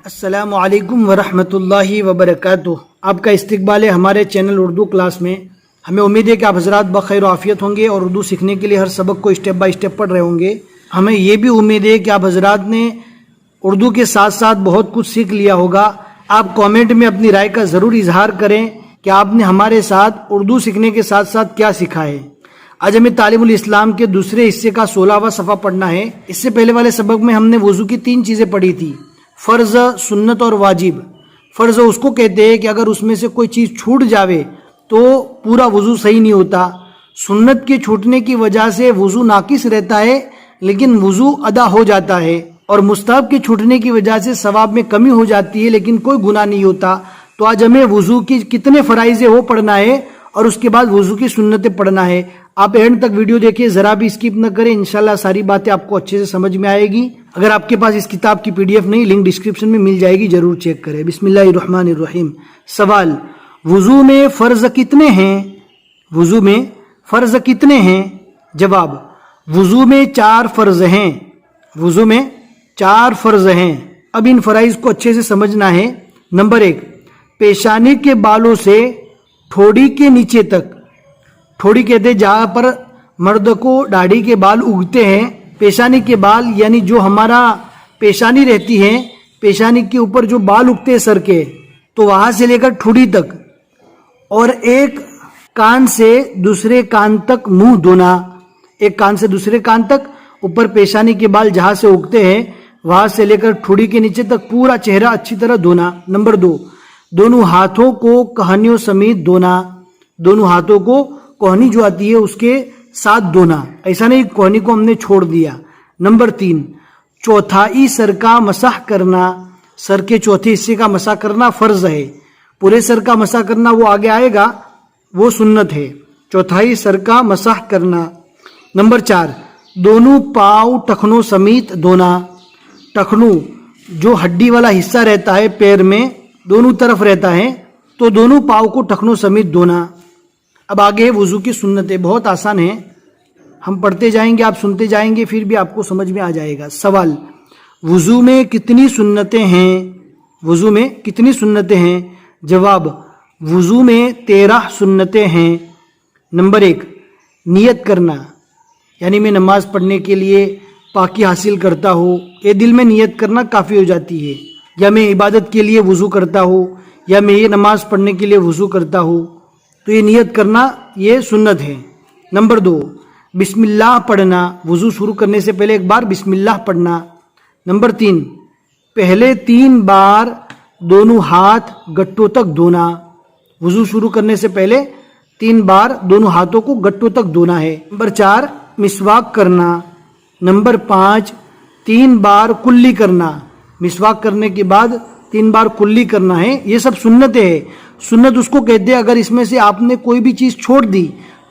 अस्सलामु अलैकुम वरहमतुल्लाहि वबरकातुह। आपका इस्तकबाल है हमारे चैनल उर्दू क्लास में। हमें उम्मीद है कि आप हजरात बखैर आफियत होंगे और उर्दू सीखने के लिए हर सबक को स्टेप बाय स्टेप पढ़ रहे होंगे। हमें ये भी उम्मीद है कि आप हजरात ने उर्दू के साथ साथ बहुत कुछ सीख लिया होगा। आप कमेंट में अपनी राय का ज़रूर इजहार करें कि आपने हमारे साथ उर्दू सीखने के साथ साथ क्या सीखा है। आज हमें तालीमुल इस्लाम के दूसरे हिस्से का 16वां सफ़ा पढ़ना है। इससे पहले वाले सबक में हमने वुज़ू की 3 चीज़ें पढ़ी थी, फ़र्ज़, सुन्नत और वाजिब। फ़र्ज़ उसको कहते हैं कि अगर उसमें से कोई चीज़ छूट जावे तो पूरा वुज़ू सही नहीं होता। सुन्नत के छूटने की वजह से वुज़ू नाकिस रहता है लेकिन वुज़ू अदा हो जाता है, और मुस्तहब के छूटने की वजह से सवाब में कमी हो जाती है लेकिन कोई गुनाह नहीं होता। तो आज हमें वुज़ू की कितने फ़राइज़ है वो पढ़ना है और उसके बाद वुज़ू की सुन्नतें पढ़ना है। आप एंड तक वीडियो देखिए, ज़रा भी स्किप न करें। इंशाल्लाह सारी बातें आपको अच्छे से समझ में आएगी। अगर आपके पास इस किताब की PDF नहीं, लिंक डिस्क्रिप्शन में मिल जाएगी, जरूर चेक करें। बिस्मिल्लाहिर्रहमानिर्रहीम। सवाल, वुज़ू में फ़र्ज़ कितने हैं? वुज़ू में फ़र्ज़ कितने हैं? जवाब, वुज़ू में 4 फ़र्ज़ हैं। वुज़ू में 4 फ़र्ज़ हैं। अब इन फ़राइज़ को अच्छे से समझना है। नंबर 1, पेशानी के बालों से ठोड़ी के नीचे तक। ठोड़ी कहते हैं जहाँ पर मर्द को दाढ़ी के बाल उगते हैं। पेशानी के बाल यानी जो हमारा पेशानी रहती है, पेशानी के ऊपर जो बाल उगते हैं सर के, तो वहाँ से लेकर ठुड़ी तक, और एक कान से दूसरे कान तक मुंह धोना। एक कान से दूसरे कान तक, ऊपर पेशानी के बाल जहाँ से उगते हैं वहाँ से लेकर ठुड़ी के नीचे तक पूरा चेहरा अच्छी तरह धोना। नंबर 2, दोनों हाथों को कहनियों समेत धोना। दोनों हाथों को कोहनी जो आती है उसके साथ धोना, ऐसा नहीं कोहनी को हमने छोड़ दिया। नंबर 3, चौथाई सर का मसाह करना। सर के चौथे हिस्से का मसाह करना फ़र्ज़ है। पूरे सर का मसाह करना वो आगे आएगा, वो सुन्नत है। चौथाई सर का मसाह करना। नंबर 4, दोनों पाँव टखनों समेत धोना। टखनों जो हड्डी वाला हिस्सा रहता है पैर में, दोनों तरफ रहता है, तो दोनों पाँव को टखनों समेत धोना। अब आगे वुज़ू की सुन्नतें, बहुत आसान है, हम पढ़ते जाएंगे, आप सुनते जाएंगे, फिर भी आपको समझ में आ जाएगा। सवाल, वुज़ू में कितनी सुन्नतें हैं? वुज़ू में कितनी सुन्नतें हैं? जवाब, वुज़ू में 13 सुन्नतें हैं। नंबर 1, नियत करना, यानी मैं नमाज पढ़ने के लिए पाकी हासिल करता हूँ, ये दिल में नियत करना काफ़ी हो जाती है। या मैं इबादत के लिए वुज़ू करता हूँ, या मैं ये नमाज पढ़ने के लिए वुज़ू करता हूँ, तो ये नियत करना ये सुन्नत है। नंबर 2, बिस्मिल्लाह पढ़ना, वुज़ू शुरू करने से पहले एक बार बिस्मिल्लाह पढ़ना। नंबर 3, पहले 3 बार दोनों हाथ गट्टों तक धोना। वुज़ू शुरू करने से पहले 3 बार दोनों हाथों को गट्टों तक धोना है। नंबर 4, मिसवाक करना। नंबर 5, 3 बार कुल्ली करना। मिसवाक करने के बाद 3 बार कुल्ली करना है। ये सब सुन्नतें हैं। सुन्नत उसको कहते हैं अगर इसमें से आपने कोई भी चीज़ छोड़ दी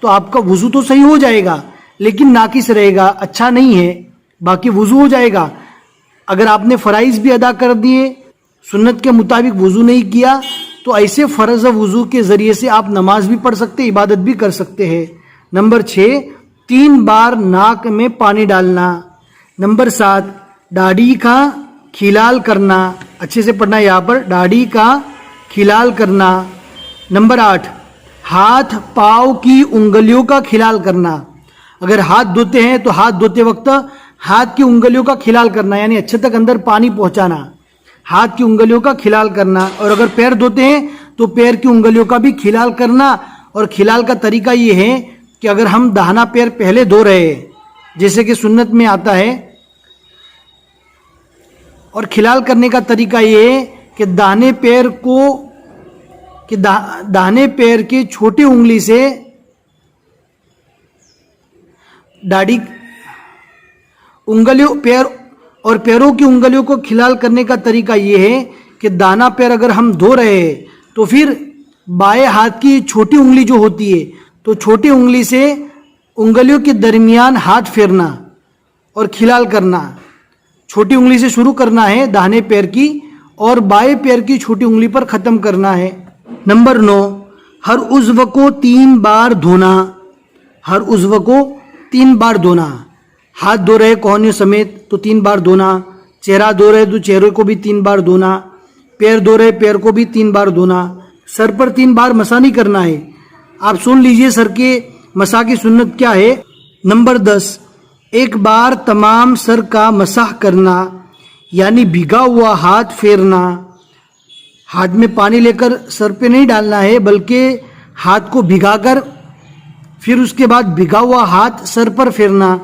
तो आपका वुज़ू तो सही हो जाएगा लेकिन नाकिस रहेगा, अच्छा नहीं है, बाकी वुज़ू हो जाएगा। अगर आपने फ़राइज़ भी अदा कर दिए, सुन्नत के मुताबिक वुज़ू नहीं किया, तो ऐसे फ़र्ज़ वुज़ू के ज़रिए से आप नमाज भी पढ़ सकते, इबादत भी कर सकते हैं। नंबर 6, 3 बार नाक में पानी डालना। नंबर 7, दाढ़ी का खिलाल करना। अच्छे से पढ़ना यहाँ पर, दाढ़ी का खिलाल करना। नंबर 8, हाथ पाँव की उंगलियों का खिलाल करना। अगर हाथ धोते हैं तो हाथ धोते वक्त हाथ की उंगलियों का खिलाल करना, यानी अच्छे तक अंदर पानी पहुंचाना, हाथ की उंगलियों का खिलाल करना। और अगर पैर धोते हैं तो पैर की उंगलियों का भी खिलाल करना। और खिलाल का तरीका ये है कि अगर हम दाहिना पैर पहले धो रहे हैं जैसे कि सुन्नत में आता है, और खिलाल करने का तरीका ये है कि दाहिने पैर को दाहिने पैर की छोटी उंगली से दाढ़ी उंगलियों पैर और पैरों की उंगलियों को खिलाल करने का तरीका ये है कि दाना पैर अगर हम धो रहे हैं तो फिर बाएं हाथ की छोटी उंगली जो होती है, तो छोटी उंगली से उंगलियों के दरमियान हाथ फेरना और खिलाल करना। छोटी उंगली से शुरू करना है दाहिने पैर की और बाएं पैर की छोटी उंगली पर ख़त्म करना है। नंबर 9, हर उज़्व को 3 बार धोना। हर उज़्व को 3 बार धोना, ہاتھ دھو رہے کوہنیوں سمیت تو 3 بار دھونا، چہرہ دھو رہے تو چہرے کو بھی 3 بار دھونا، پیر دھو رہے پیر کو بھی 3 بار دھونا، سر پر 3 بار مسح نہیں کرنا ہے۔ آپ سن لیجئے سر کے مسح کی سنت کیا ہے۔ نمبر 10، ایک بار تمام سر کا مسح کرنا، یعنی بھیگا ہوا ہاتھ پھیرنا۔ ہاتھ میں پانی لے کر سر پہ نہیں ڈالنا ہے، بلکہ ہاتھ کو بھگا کر پھر اس کے بعد بھگا ہوا ہاتھ سر پر پھیرنا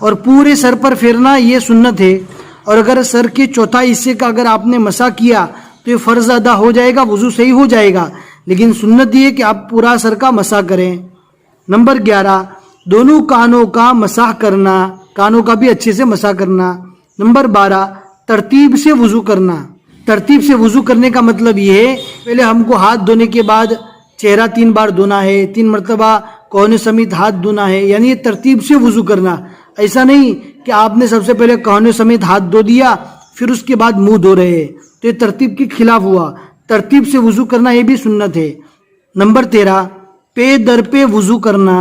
اور پورے سر پر پھیرنا، یہ سنت ہے۔ اور اگر سر کے چوتھائی حصے کا اگر آپ نے مسح کیا تو یہ فرض ادا ہو جائے گا، وضو صحیح ہو جائے گا، لیکن سنت یہ ہے کہ آپ پورا سر کا مسح کریں۔ نمبر 11، دونوں کانوں کا مسح کرنا، کانوں کا بھی اچھے سے مسح کرنا۔ نمبر 12، ترتیب سے وضو کرنا۔ ترتیب سے وضو کرنے کا مطلب یہ ہے پہلے ہم کو ہاتھ دھونے کے بعد چہرہ 3 بار دھونا ہے، 3 مرتبہ کوہنی سمیت ہاتھ دھونا ہے، یعنی یہ ترتیب سے وضو کرنا۔ ایسا نہیں کہ آپ نے سب سے پہلے کوہنی سمیت ہاتھ دھو دیا پھر اس کے بعد منہ دھو رہے ہیں، تو یہ ترتیب کے خلاف ہوا۔ ترتیب سے وضو کرنا یہ بھی سنت ہے۔ نمبر 13، پے در پہ وضو کرنا۔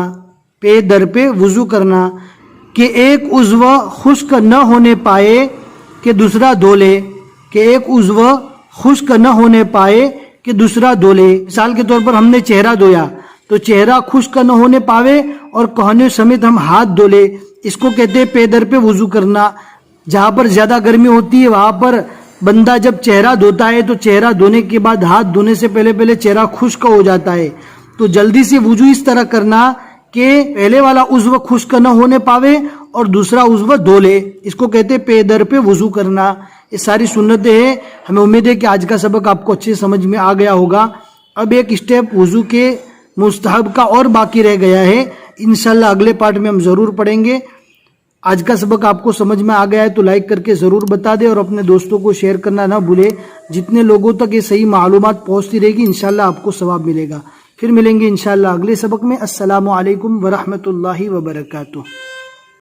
پے در پہ وضو کرنا کہ ایک عضو خشک نہ ہونے پائے کہ دوسرا دھو لے، کہ ایک عضو خشک نہ ہونے پائے کہ دوسرا دھو لے۔ مثال کے طور پر ہم نے چہرہ دھویا تو چہرہ خشک نہ ہونے پاوے اور کوہنیوں سمیت ہم ہاتھ دھو لے، اس کو کہتے ہیں پے در پہ وضو کرنا۔ جہاں پر زیادہ گرمی ہوتی ہے وہاں پر بندہ جب چہرہ دھوتا ہے تو چہرہ دھونے کے بعد ہاتھ دھونے سے پہلے چہرہ خشک ہو جاتا ہے، تو جلدی سے وضو اس طرح کرنا کہ پہلے والا عضو خشک نہ ہونے پاوے اور دوسرا عضو دھو لے، اس کو کہتے ہیں پے در پہ وضو کرنا۔ یہ ساری سنتیں ہیں۔ ہمیں امید ہے کہ آج کا سبق آپ کو اچھے سمجھ میں آ گیا ہوگا۔ اب ایک اسٹیپ وضو کے مستحب کا اور باقی رہ گیا ہے، انشاءاللہ اگلے پارٹ میں ہم ضرور پڑھیں گے۔ آج کا سبق آپ کو سمجھ میں آ گیا ہے تو لائک کر کے ضرور بتا دیں اور اپنے دوستوں کو شیئر کرنا نہ بھولے۔ جتنے لوگوں تک یہ صحیح معلومات پہنچتی رہے گی انشاءاللہ آپ کو ثواب ملے گا۔ پھر ملیں گے انشاءاللہ اگلے سبق میں۔ السلام علیکم ورحمۃ اللہ وبرکاتہ۔